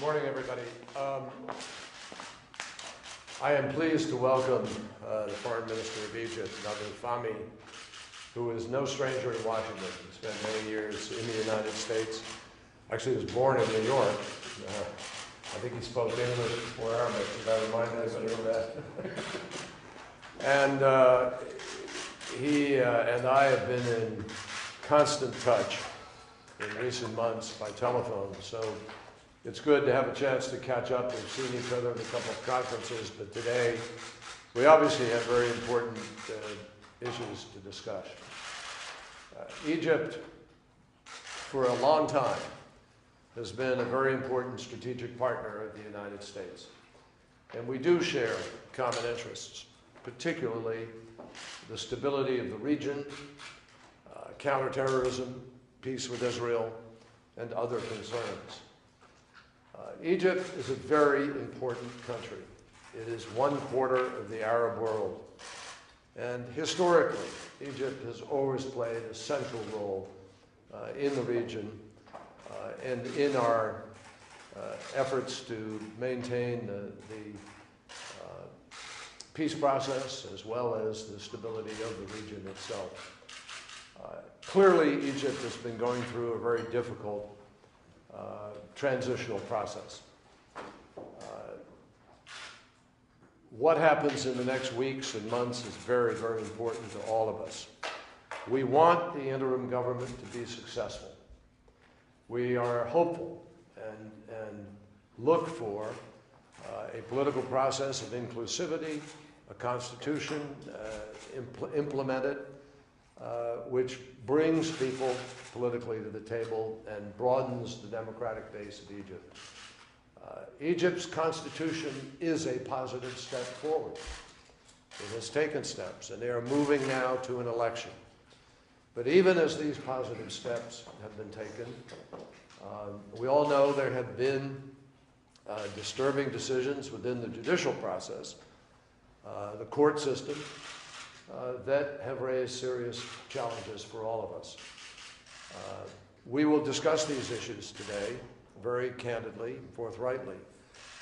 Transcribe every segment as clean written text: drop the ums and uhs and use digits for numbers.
Good morning, everybody. I am pleased to welcome the Foreign Minister of Egypt, Nabil Fahmy, who is no stranger to Washington. He spent many years in the United States. Actually, he was born in New York. I think he spoke English before Arabic, if I remind anybody of that. And he and I have been in constant touch in recent months by telephone. So it's good to have a chance to catch up. We've seen each other at a couple of conferences, but today we obviously have very important issues to discuss. Egypt, for a long time, has been a very important strategic partner of the United States. And we do share common interests, particularly the stability of the region, counterterrorism, peace with Israel, and other concerns. Egypt is a very important country. It is 1/4 of the Arab world. And historically, Egypt has always played a central role in the region and in our efforts to maintain the peace process as well as the stability of the region itself. Clearly, Egypt has been going through a very difficult transitional process. What happens in the next weeks and months is very, very important to all of us. We want the interim government to be successful. We are hopeful and look for a political process of inclusivity, a constitution implemented, which brings people politically to the table and broadens the democratic base of Egypt. Egypt's constitution is a positive step forward. It has taken steps, and they are moving now to an election. But even as these positive steps have been taken, we all know there have been disturbing decisions within the judicial process, the court system, that have raised serious challenges for all of us. We will discuss these issues today very candidly and forthrightly.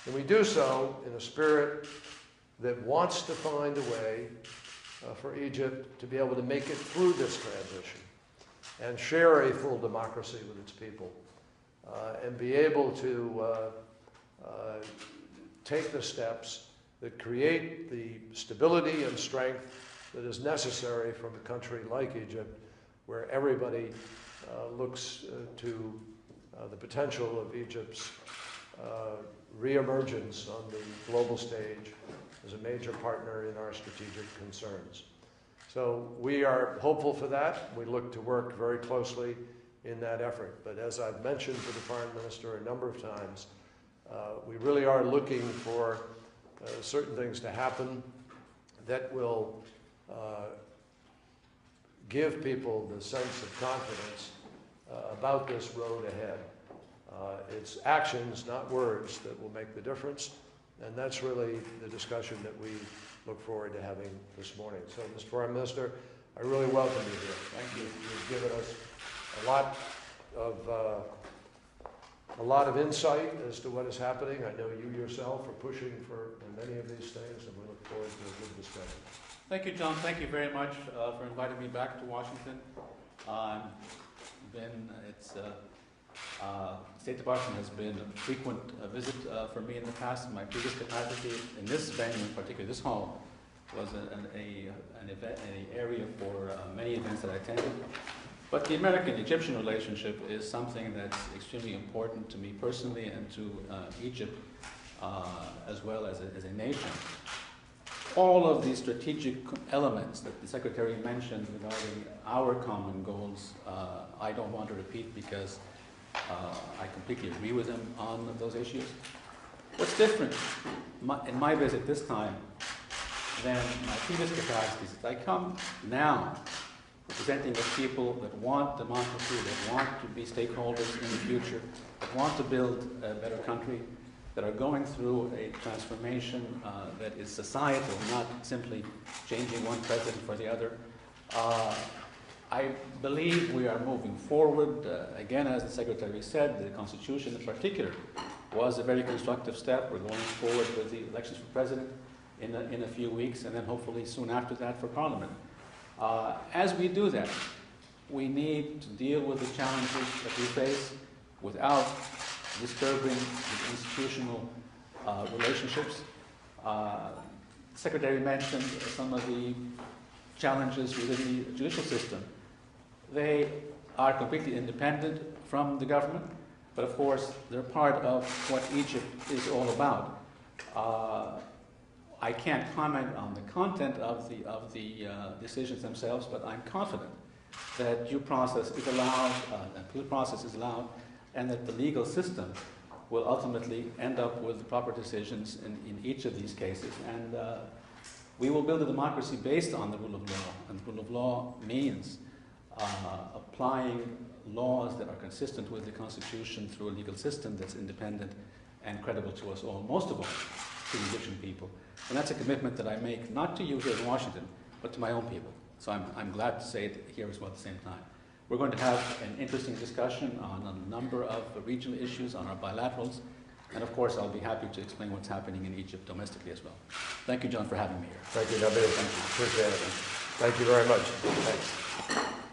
And we do so in a spirit that wants to find a way for Egypt to be able to make it through this transition and share a full democracy with its people and be able to take the steps that create the stability and strength that is necessary from a country like Egypt, where everybody looks to the potential of Egypt's reemergence on the global stage as a major partner in our strategic concerns. So we are hopeful for that. We look to work very closely in that effort. But as I've mentioned to the Foreign Minister a number of times, we really are looking for certain things to happen that will give people the sense of confidence about this road ahead. It's actions, not words, that will make the difference, and that's really the discussion that we look forward to having this morning. So, Mr. Foreign Minister, I really welcome you here. Thank you. You've given us a lot of insight as to what is happening. I know you yourself are pushing for many of these things, and we look forward to a good discussion. Thank you, John. Thank you very much for inviting me back to Washington. State Department has been a frequent visit for me in the past. In my previous capacity, in this venue in particular, this hall was an area for many events that I attended. But the American-Egyptian relationship is something that's extremely important to me personally and to Egypt as well as a nation. All of these strategic elements that the Secretary mentioned regarding our common goals, I don't want to repeat because I completely agree with him on those issues. What's different in my visit this time than my previous capacities is I come now representing the people that want democracy, that want to be stakeholders in the future, that want to build a better country, that are going through a transformation that is societal, not simply changing one president for the other. I believe we are moving forward. Again, as the Secretary said, the Constitution in particular was a very constructive step. We're going forward with the elections for president in a few weeks, and then hopefully soon after that for parliament. As we do that, we need to deal with the challenges that we face without disturbing the institutional relationships. The Secretary mentioned some of the challenges within the judicial system. They are completely independent from the government, but of course they're part of what Egypt is all about. I can't comment on the content of the decisions themselves, but I'm confident that due process is allowed, and that the legal system will ultimately end up with the proper decisions in each of these cases. And we will build a democracy based on the rule of law. And the rule of law means applying laws that are consistent with the Constitution through a legal system that's independent and credible to us all, most of all to the Egyptian people. And that's a commitment that I make not to you here in Washington, but to my own people. So I'm glad to say it here as well at the same time. We're going to have an interesting discussion on a number of regional issues, on our bilaterals, and of course I'll be happy to explain what's happening in Egypt domestically as well. Thank you, John, for having me here. Thank you, Nabil. Thank you. Appreciate it. Thank you very much. Thanks.